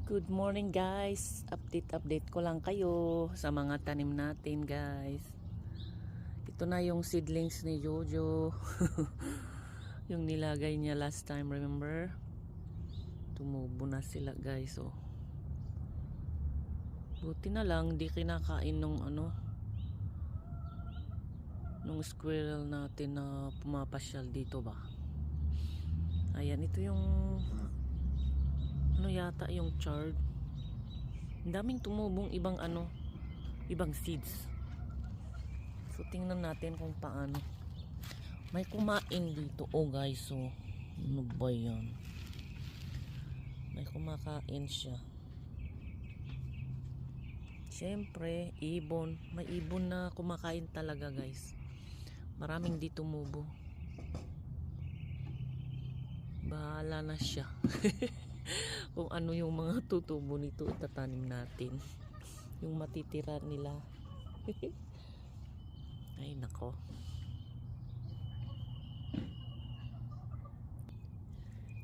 Good morning guys. Update ko lang kayo sa mga tanim natin guys. Ito na yung seedlings ni Jojo. Yung nilagay niya last time, remember? Tumubo na sila guys, oh. Buti na lang di kinakain nung nung squirrel natin na pumapasyal dito ba. Ayan, ito yung yata yung chard. Ang daming tumubong ibang seeds. So tingnan natin kung paano. May kumain dito, oh guys, oh. Ano ba yan? May kumakain siya. Siyempre, ibon. May ibon na kumakain talaga guys. Maraming di tumubo. Bahala na siya. Kung ano yung mga tutubo nito, itatanim natin. Yung matitira nila. Ay nako.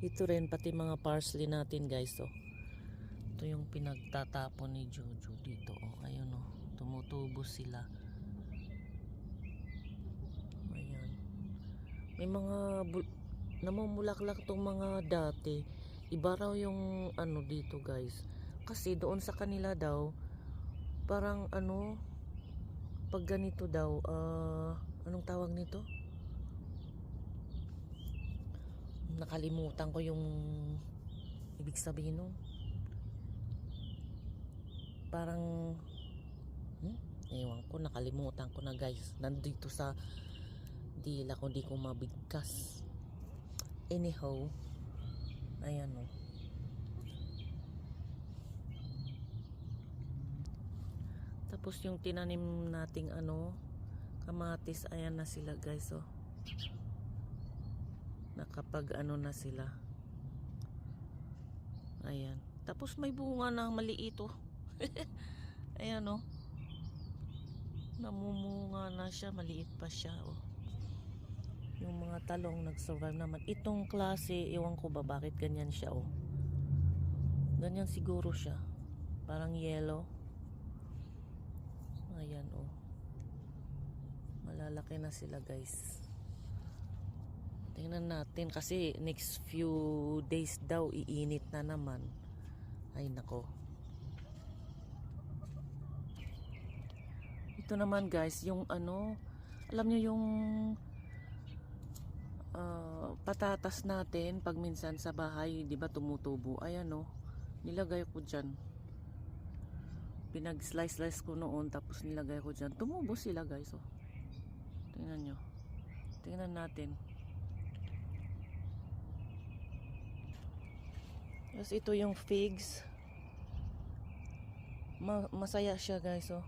Ito rin pati mga parsley natin guys, oh. Ito yung pinagtatapon ni Jojo dito, oh. Ayun, oh. Tumutubo sila. Ayan. May mga namumulaklak tong mga dati. Iba raw yung dito guys. Kasi doon sa kanila daw parang pag ganito daw, anong tawag nito? Nakalimutan ko yung ibig sabihin no. Parang ewan ko, nakalimutan ko na guys. Nandito sa dila ko, di ko mabigkas. Anyhow, ayan o. Tapos yung tinanim nating kamatis, ayan na sila guys, oh. Nakapag na sila. Ayan. Tapos may bunga na maliit, oh. Ayan, oh. Namumunga na siya, maliit pa siya, oh. Yung mga talong nag-survive naman. Itong klase, ewan ko ba bakit ganyan siya, oh. Ganyan siguro siya. Parang yellow. Ayan, oh. Malalaki na sila guys. Tingnan natin kasi next few days daw iinit na naman. Ay nako. Ito naman guys, yung alam nyo yung patatas natin pag minsan sa bahay, di ba tumutubo? Ayan, oh. Nilagay ko dyan. Pinag-slice ko noon, tapos nilagay ko dyan. Tumubo sila guys, oh. Tingnan nyo. Tingnan natin. Tapos ito yung figs. Masaya siya guys, oh.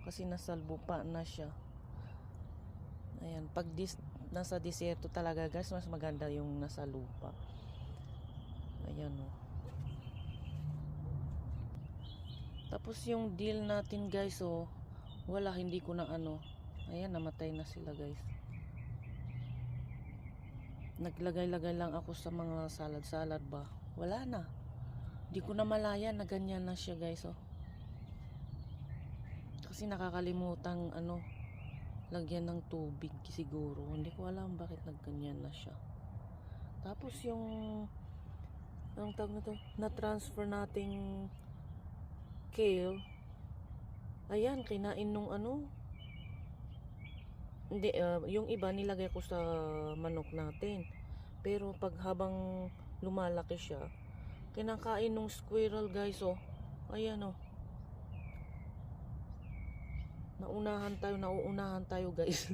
Kasi nasa lupa na siya. Ayan, pag nasa disyerto talaga guys, mas maganda yung nasa lupa. Ayan, oh. Tapos yung dill natin guys, oh. Wala, hindi ko na Ayan, namatay na sila guys. Naglagay-lagay lang ako sa mga salad ba. Wala na. Di ko na malaya na ganyan na siya guys, oh. Kasi nakakalimutan lagyan ng tubig siguro. Hindi ko alam bakit nagganyan na siya. Tapos yung anong tawag na to? Na-transfer nating kale. Ayan, kinain nung hindi, yung iba nilagay ko sa manok natin. Pero pag habang lumalaki siya, kinakain nung squirrel guys, oh. Ayan, oh. Nauunahan tayo guys.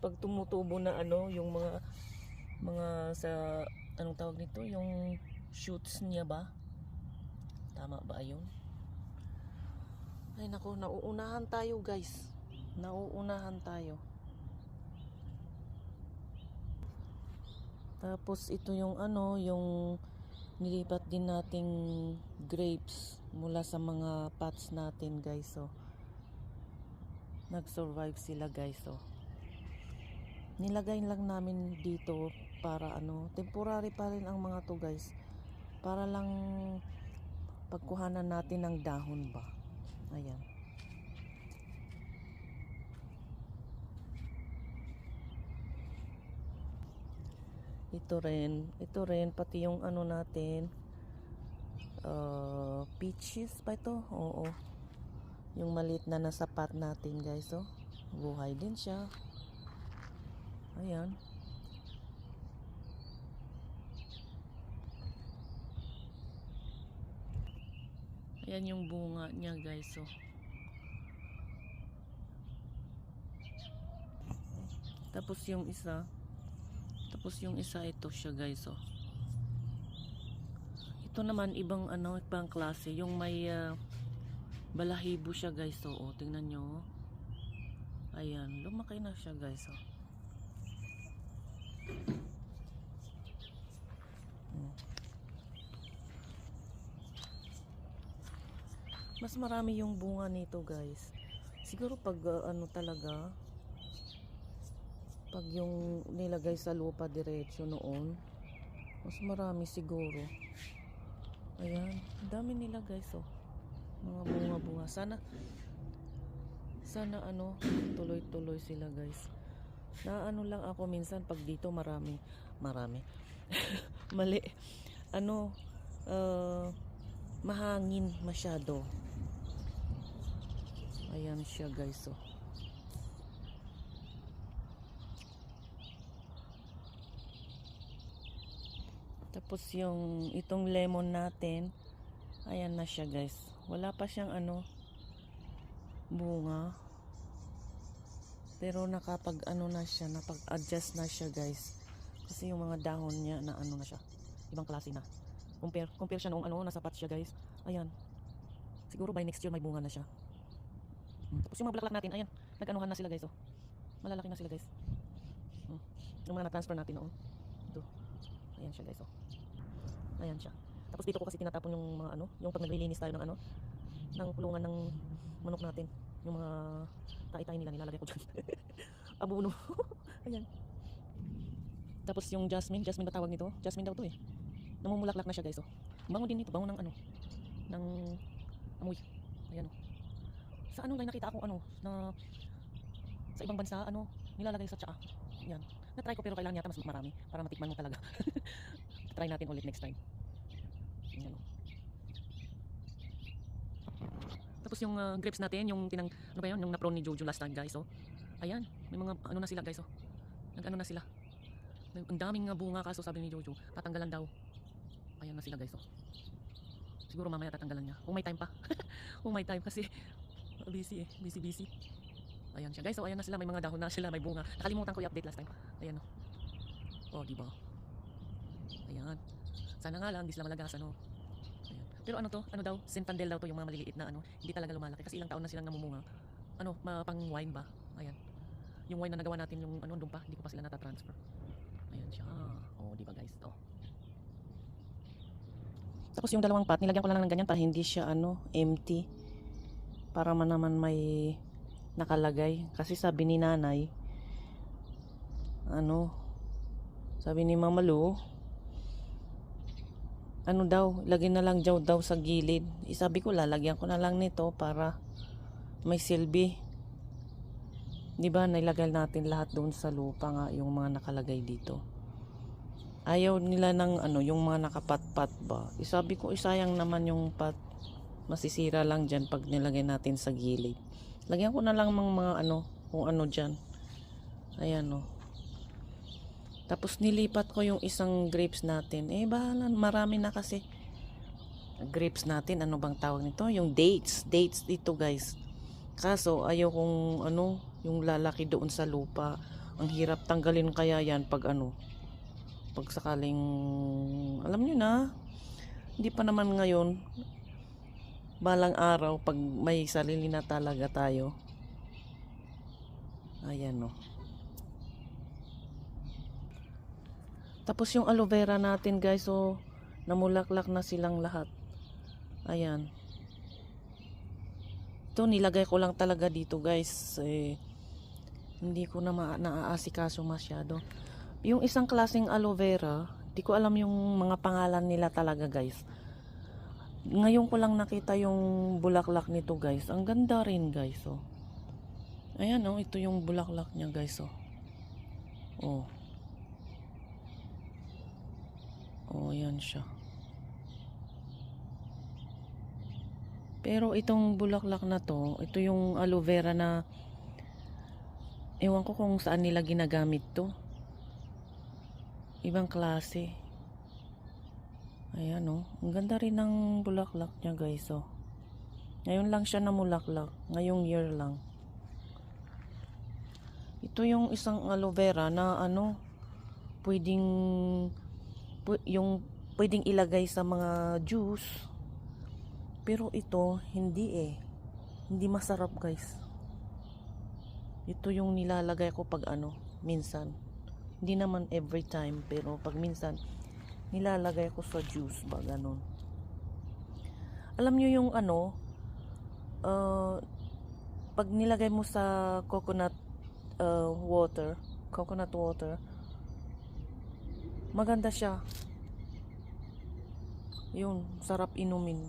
Pag tumutubo na yung mga sa anong tawag nito, yung shoots niya ba? Tama ba yun? Ay nako, nauunahan tayo guys. Nauunahan tayo. Tapos ito yung yung nilipat din nating grapes mula sa mga pots natin guys, so nag-survive sila guys, so nilagay lang namin dito para temporary pa rin ang mga to guys, para lang pagkuhanan natin ng dahon ba. Ayan. Ito rin, pati yung ano natin, peaches pa ito, oo. Yung maliit na nasa pot natin guys, oh. Buhay din siya. Ayan. Ayan yung bunga niya guys, oh. Tapos yung isa ito siya guys, oh. Ito naman ibang ano, ibang klase, yung may balahibo siya guys, oh. Tingnan nyo, oh. Ayan, lumaki na siya guys, oh. Mas marami yung bunga nito guys. Siguro pag ano talaga, pag yung nilagay sa lupa diretso noon, mas marami siguro. Ayan, ang dami nila guys, oh. Mga bunga-bunga. Sana ano, tuloy-tuloy sila guys. Na ano lang ako minsan pag dito marami. Mali. Ano, mahangin masyado. Ayan siya guys, oh. Tapos yung itong lemon natin, ayan na siya guys. Wala pa siyang ano, bunga. Pero nakapag ano na siya, napag-adjust na siya guys. Kasi yung mga dahon niya na ano na siya, ibang klase na. Compare siya noong ano, nasa pot siya guys. Ayan. Siguro by next year may bunga na siya. Tapos yung mga bulaklak natin, ayan, nag-anuhan na sila guys, oh. Malalaki na sila guys. Yung mga na-transfer natin noon. Ito. Ayan siya guys, oh. Ayan siya. Tapos dito ko kasi tinatapon yung mga ano, yung pag naglilinis tayo ng ano, ng kulungan ng manok natin. Yung mga tae-tae nila nilalagay ko dyan. Abuno. Ayan. Tapos yung jasmine ba tawag nito? Jasmine daw to eh. Namumulaklak na siya guys, oh. Bango din nito, bango ng ano, ng amoy. Ayan, oh. Sa ano lang nakita ako ano, na sa ibang bansa, ano, nilalagay sa tsaa. Yan. Na-try ko pero kailangan yata mas marami para matikman mo talaga. Try natin ulit next time. Yan, oh. Tapos yung grapes natin, yung ano ba yun, yung na-prone ni Jojo last time guys, oh. Ayan, may mga ano na sila guys, oh. Nag-ano na sila. Ang daming bunga kaso sabi ni Jojo, tatanggalan daw. Ayan na sila guys, oh. Siguro mamaya tatanggalan niya. Kung may time pa. Kung may time kasi busy eh, busy. Ayan siya guys, so ayan na sila, may mga dahon na sila, may bunga. Nakalimutan ko i-update last time. Ayan, oh. Oh, di ba? Ayan. Sana nga lang di sila malagasan, oh. Ayan. Pero ano to? Ano daw? Zinfandel daw to, yung mga maliliit na ano, hindi talaga lumalaki kasi ilang taon na silang namumunga. Ano, pang wine ba? Ayan. Yung wine na nagawa natin yung ano doon pa, hindi ko pa sila nata-transfer. Ayan siya. Oh, di ba guys? Oh. Tapos yung dalawang pot, nilagyan ko lang ng ganyan para hindi siya ano, empty. Para man naman may nakalagay. Kasi sabi ni nanay, ano, sabi ni Mama Lu, ano daw, lagyan na lang daw sa gilid. Sabi ko, lalagyan ko na lang nito para may silbi. Di ba, nilagay natin lahat doon sa lupa nga yung mga nakalagay dito. Ayaw nila ng ano, yung mga nakapat-pat ba. Sabi ko, isayang naman yung pat. Masisira lang dyan pag nilagay natin sa gilid. Lagyan ko na lang mga ano, kung ano dyan. Ayan, oh. Tapos nilipat ko yung isang grapes natin. Eh, bahala, marami na kasi. Grapes natin, ano bang tawag nito? Yung dates. Dates dito, guys. Kaso, ayaw kong ano, yung lalaki doon sa lupa. Ang hirap tanggalin kaya yan pag ano. Pag sakaling, alam nyo na, hindi pa naman ngayon. Balang araw, pag may sarili na talaga tayo. Ayan, oh. Tapos yung aloe vera natin guys, so namulaklak na silang lahat. Ayan. Ito nilagay ko lang talaga dito guys. Hindi ko na naaasikaso masyado. Yung isang klaseng aloe vera, di ko alam yung mga pangalan nila talaga guys. Ngayon ko lang nakita yung bulaklak nito guys. Ang ganda rin guys oh. Ayan oh, ito yung bulaklak niya guys oh. Oh. Oh, ayan siya. Pero itong bulaklak na to, ito yung aloe vera na ewan ko kung saan nila ginagamit to. Ibang klase. Ayan oh. Ang ganda rin ng bulaklak niya guys oh. Ngayon lang siya namulaklak. Ngayong year lang. Ito yung isang aloe vera na ano, pwedeng pwedeng ilagay sa mga juice. Pero ito hindi eh. Hindi masarap guys. Ito yung nilalagay ko pag ano, minsan. Hindi naman every time, pero pag minsan nilalagay ko sa juice ba ganun. Alam nyo yung ano, pag nilagay mo sa coconut water, maganda siya. Yun, sarap inumin.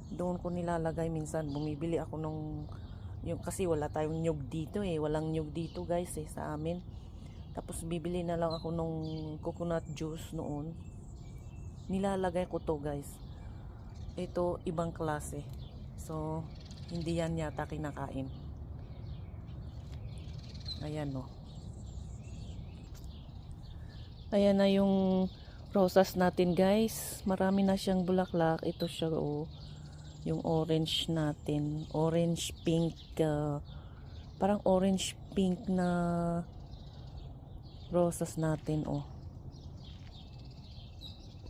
Doon ko nilalagay minsan. Bumibili ako nung yung kasi wala tayong nyug dito eh. Walang nyug dito guys eh sa amin. Tapos bibili na lang ako nung coconut juice noon. Nilalagay ko to guys. Ito ibang klase. So hindi yan yata kinakain. Ayan no. Ayan na yung rosas natin guys. Marami na siyang bulaklak. Ito siya oh. Yung orange natin. Orange pink. Parang orange pink na rosas natin oh.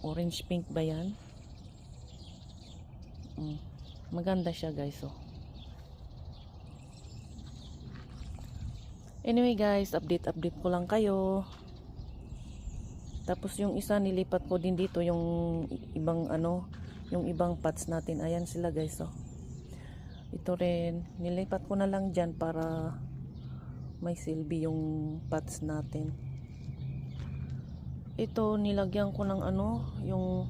Orange pink ba yan? Maganda siya guys oh. Anyway guys, update ko lang kayo. Tapos yung isa nilipat ko din dito yung ibang ano, yung ibang pots natin. Ayan sila guys oh. Ito rin nilipat ko na lang dyan para may silbi yung pots natin. Ito nilagyan ko ng ano, yung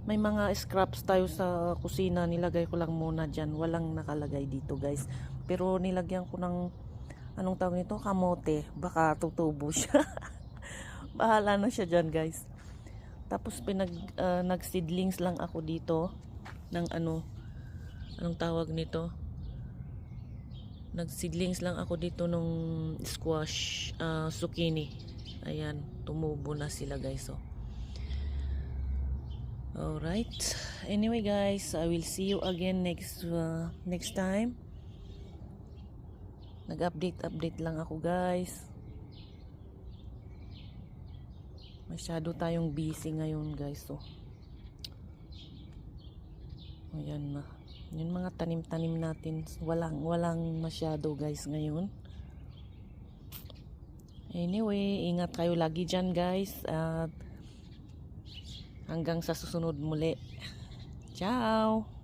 may mga scraps tayo sa kusina, nilagay ko lang muna dyan. Walang nakalagay dito guys. Pero nilagyan ko ng anong tawag nito? Kamote. Baka tutubo siya. Bahala na siya dyan guys. Tapos nag-seedlings lang ako dito ng ano, anong tawag nito? Nag-seedlings lang ako dito nung squash, zucchini. Ayan, tumubo na sila guys oh. Alright. Anyway guys, I will see you again next time. Nag-update lang ako guys. Masyado tayong busy ngayon guys oh. Ayan na. Yung mga tanim-tanim natin, walang masyado guys ngayon. Anyway, ingat kayo lagi dyan guys. At hanggang sa susunod muli. Ciao!